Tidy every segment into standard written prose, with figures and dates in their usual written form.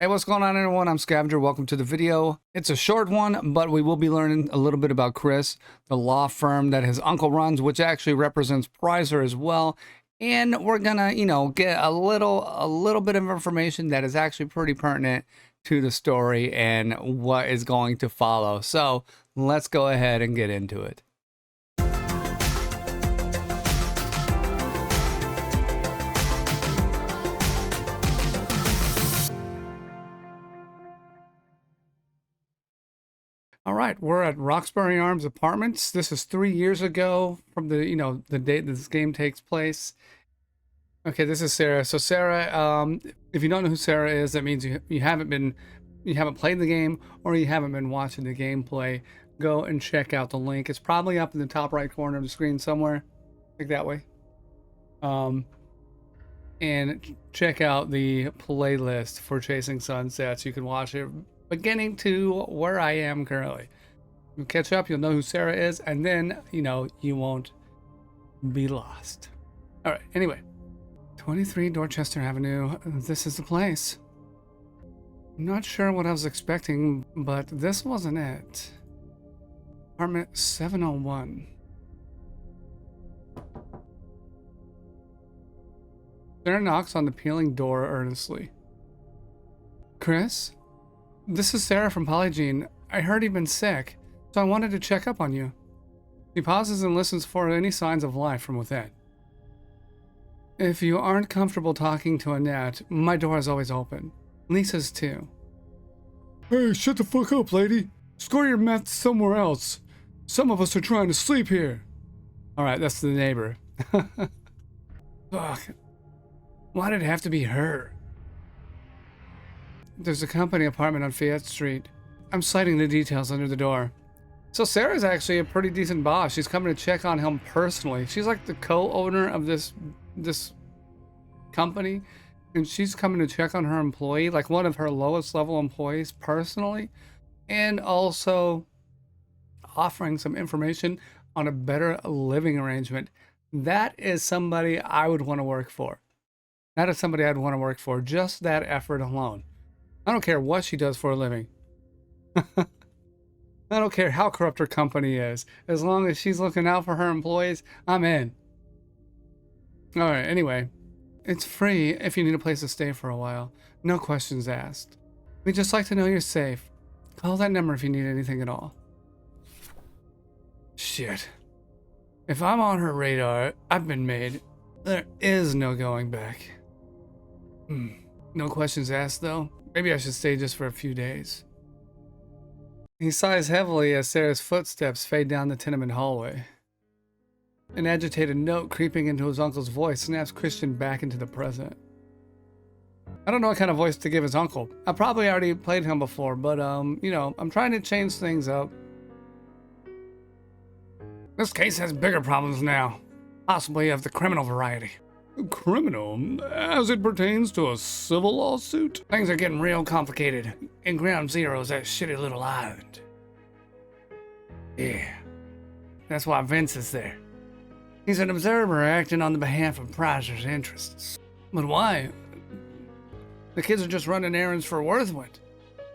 Hey, what's going on, everyone? I'm Scavenger. Welcome to the video. It's a short one, but we will be learning a little bit about Chris, the law firm that his uncle runs, which actually represents Prizer as well. And we're gonna, get a little bit of information that is actually pretty pertinent to the story and what is going to follow. So let's go ahead and get into it. All right, we're at Roxbury Arms Apartments. This is 3 years ago from the date this game takes place. Okay, this is Sarah. So Sarah, if you don't know who Sarah is, that means you haven't played the game or you haven't been watching the gameplay. Go and check out the link. It's probably up in the top right corner of the screen somewhere. Click that way. And check out the playlist for Chasing Sunsets. You can watch it beginning to where I am currently. You'll catch up, you'll know who Sarah is, and then, you won't be lost. All right, anyway. 23 Dorchester Avenue. This is the place. I'm not sure what I was expecting, but this wasn't it. Apartment 701. Sarah knocks on the peeling door earnestly. Chris? This is Sarah from Polygene. I heard you've been sick, so I wanted to check up on you. He pauses and listens for any signs of life from within. If you aren't comfortable talking to Annette, my door is always open. Lisa's too. Hey, shut the fuck up, lady. Score your meth somewhere else. Some of us are trying to sleep here. Alright, that's the neighbor. Fuck. Why did it have to be her? There's a company apartment on Fayette Street. I'm citing the details under the door. So Sarah's actually a pretty decent boss. She's coming to check on him personally. She's like the co-owner of this company, and she's coming to check on her employee, like one of her lowest level employees personally, and also offering some information on a better living arrangement. That is somebody I would want to work for. That is somebody I'd want to work for. Just that effort alone. I don't care what she does for a living. I don't care how corrupt her company is. As long as she's looking out for her employees, I'm in. Alright, anyway. It's free if you need a place to stay for a while. No questions asked. We'd just like to know you're safe. Call that number if you need anything at all. Shit. If I'm on her radar, I've been made. There is no going back. No questions asked, though. Maybe I should stay just for a few days. He sighs heavily as Sarah's footsteps fade down the tenement hallway. An agitated note creeping into his uncle's voice snaps Christian back into the present. I don't know what kind of voice to give his uncle. I probably already played him before, but I'm trying to change things up. This case has bigger problems now. Possibly of the criminal variety. Criminal? As it pertains to a civil lawsuit? Things are getting real complicated. And Ground Zero is that shitty little island. Yeah. That's why Vince is there. He's an observer acting on the behalf of Prizer's interests. But why? The kids are just running errands for Worthwood.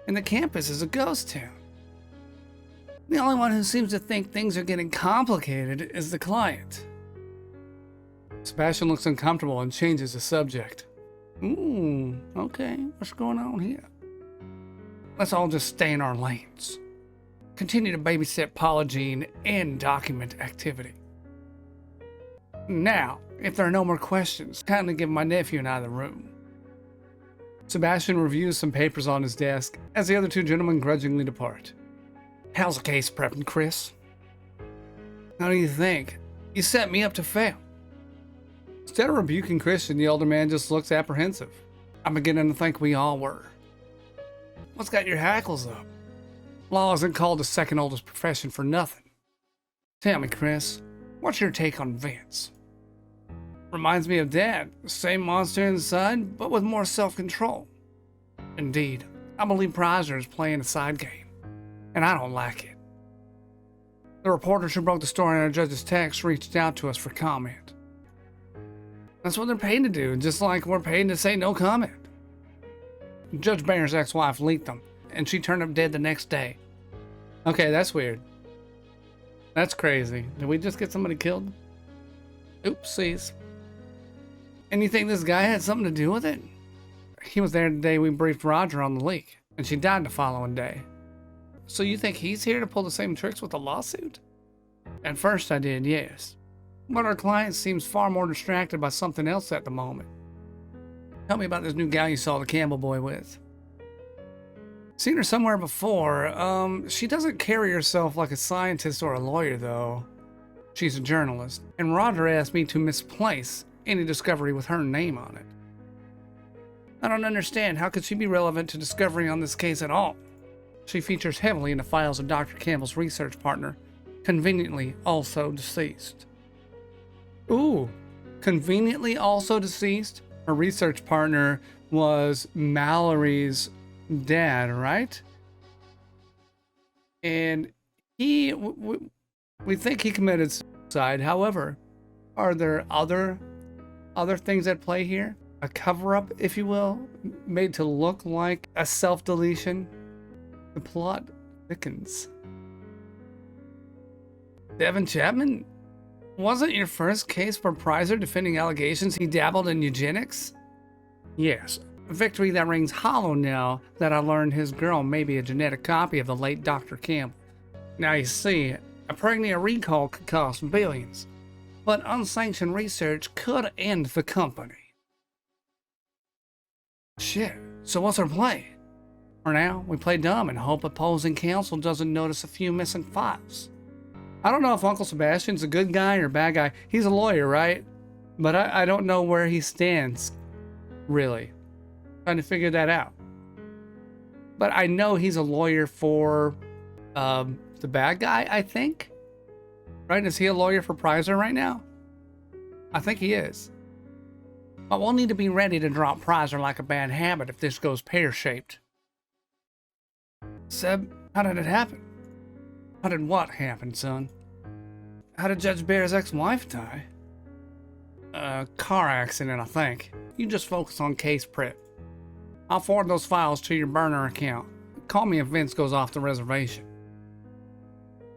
And the campus is a ghost town. The only one who seems to think things are getting complicated is the client. Sebastian looks uncomfortable and changes the subject. Okay, what's going on here? Let's all just stay in our lanes. Continue to babysit Polygene and document activity. Now, if there are no more questions, kindly give my nephew and I the room. Sebastian reviews some papers on his desk as the other two gentlemen grudgingly depart. How's the case prepping, Chris? How do you think? You set me up to fail. Instead of rebuking Christian, the older man just looks apprehensive. I'm beginning to think we all were. What's got your hackles up? Law isn't called the second oldest profession for nothing. Tell me, Chris, what's your take on Vince? Reminds me of Dad, the same monster inside, but with more self-control. Indeed, I believe Prizer is playing a side game, and I don't like it. The reporters who broke the story in our judge's text reached out to us for comment. That's what they're paid to do, just like we're paid to say no comment. Judge Bayer's ex-wife leaked them, and she turned up dead the next day. Okay, that's weird. That's crazy. Did we just get somebody killed? Oopsies. And you think this guy had something to do with it? He was there the day we briefed Roger on the leak, and she died the following day. So you think he's here to pull the same tricks with the lawsuit? At first I did, yes. But our client seems far more distracted by something else at the moment. Tell me about this new gal you saw the Campbell boy with. Seen her somewhere before. She doesn't carry herself like a scientist or a lawyer, though. She's a journalist, and Roger asked me to misplace any discovery with her name on it. I don't understand. How could she be relevant to discovery on this case at all? She features heavily in the files of Dr. Campbell's research partner, conveniently also deceased. Ooh, conveniently also deceased? Her research partner was Mallory's dad, right? And we think he committed suicide. However, are there other things at play here? A cover-up, if you will, made to look like a self-deletion? The plot thickens. Devin Chapman? Wasn't your first case for Prizer defending allegations he dabbled in eugenics? Yes, a victory that rings hollow now that I learned his girl may be a genetic copy of the late Dr. Campbell. Now you see, a pregnant recall could cost billions, but unsanctioned research could end the company. Shit, so what's our play? For now, we play dumb and hope opposing counsel doesn't notice a few missing files. I don't know if Uncle Sebastian's a good guy or bad guy. He's a lawyer, right? But I don't know where he stands, really. Trying to figure that out. But I know he's a lawyer for the bad guy, I think. Right? Is he a lawyer for Prizer right now? I think he is. But we'll need to be ready to drop Prizer like a bad habit if this goes pear-shaped. Seb, how did it happen? How did what happen, son? How did Judge Bear's ex-wife die? Car accident, I think. You just focus on case prep. I'll forward those files to your burner account. Call me if Vince goes off the reservation.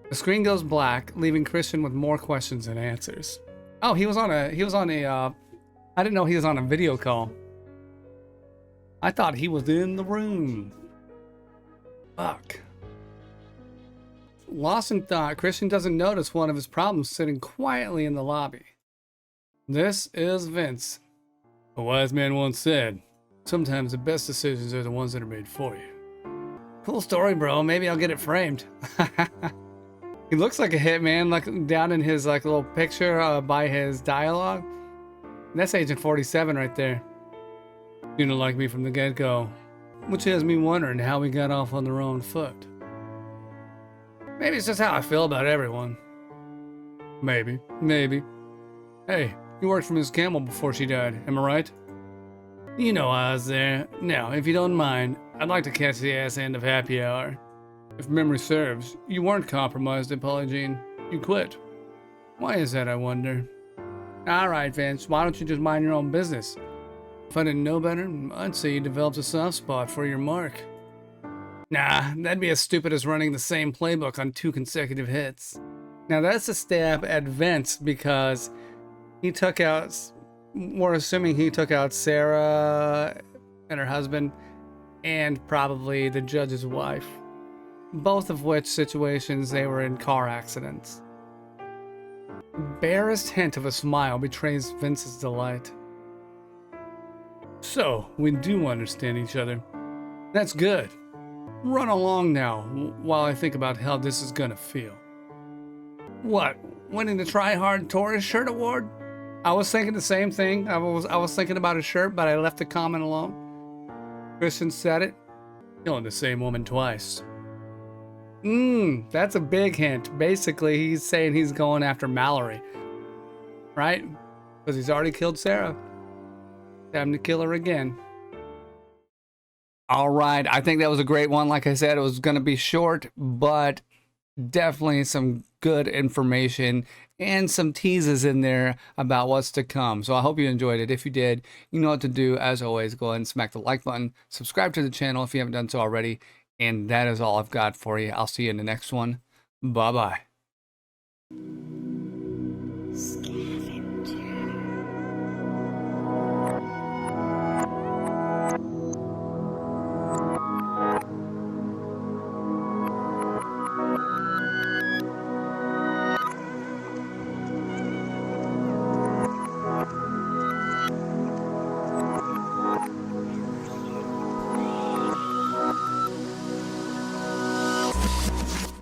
The screen goes black, leaving Christian with more questions than answers. Oh, he was on a I didn't know he was on a video call. I thought he was in the room. Fuck. Lost in thought, Christian doesn't notice one of his problems sitting quietly in the lobby. This is Vince. A wise man once said, sometimes the best decisions are the ones that are made for you. Cool story, bro. Maybe I'll get it framed. He looks like a hitman, like down in his little picture by his dialogue. That's Agent 47 right there. You don't like me from the get-go, which has me wondering how we got off on the wrong foot. Maybe it's just how I feel about everyone. Maybe. Hey, you worked for Miss Campbell before she died, am I right? You know I was there. Now, if you don't mind, I'd like to catch the ass end of happy hour. If memory serves, you weren't compromised at Polygene. You quit. Why is that, I wonder? Alright, Vince, why don't you just mind your own business? If I didn't know better, I'd say you developed a soft spot for your mark. Nah, that'd be as stupid as running the same playbook on 2 consecutive hits. Now that's a stab at Vince because he took out, we're assuming he took out Sarah and her husband and probably the judge's wife. Both of which situations they were in car accidents. Barest hint of a smile betrays Vince's delight. So, we do understand each other. That's good. Run along now, while I think about how this is gonna feel. What? Winning the Try Hard Tourist Shirt Award? I was thinking the same thing. I was thinking about a shirt, but I left the comment alone. Christian said it. Killing the same woman twice. That's a big hint. Basically, he's saying he's going after Mallory. Right? Because he's already killed Sarah. Time to kill her again. All right, I think that was a great one. Like I said, it was going to be short, but definitely some good information and some teases in there about what's to come. So I hope you enjoyed it. If you did, you know what to do. As always, go ahead and smack the like button, subscribe to the channel if you haven't done so already, and that is all I've got for you. I'll see you in the next one. Bye-bye.